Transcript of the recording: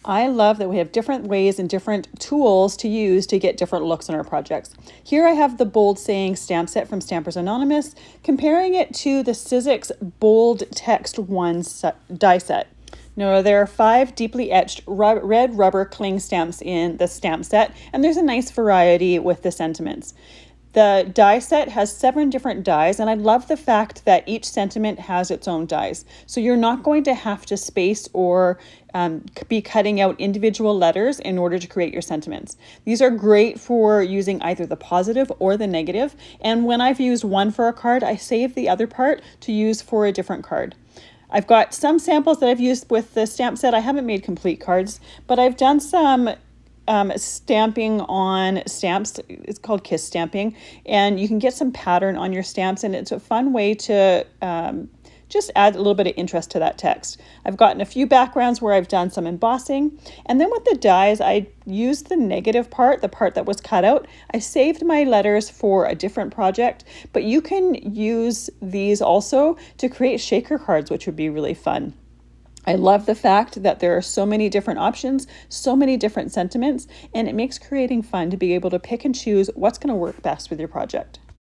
I love that we have different ways and different tools to use to get different looks on our projects. Here I have the bold saying stamp set from Stampers Anonymous, comparing it to the Sizzix bold text one die set. Now, there are 5 deeply etched red rubber cling stamps in the stamp set, and there's a nice variety with the sentiments. The die set has 7 different dies, and I love the fact that each sentiment has its own dies. So you're not going to have to space or be cutting out individual letters in order to create your sentiments. These are great for using either the positive or the negative, and when I've used one for a card, I save the other part to use for a different card. I've got some samples that I've used with the stamp set. I haven't made complete cards, but I've done some stamping on stamps. It's called kiss stamping, and you can get some pattern on your stamps, and it's a fun way to just add a little bit of interest to that text. I've gotten a few backgrounds where I've done some embossing, and then with the dies, I used the negative part, the part that was cut out. I saved my letters for a different project, but you can use these also to create shaker cards, which would be really fun. I love the fact that there are so many different options, so many different sentiments, and it makes creating fun to be able to pick and choose what's going to work best with your project.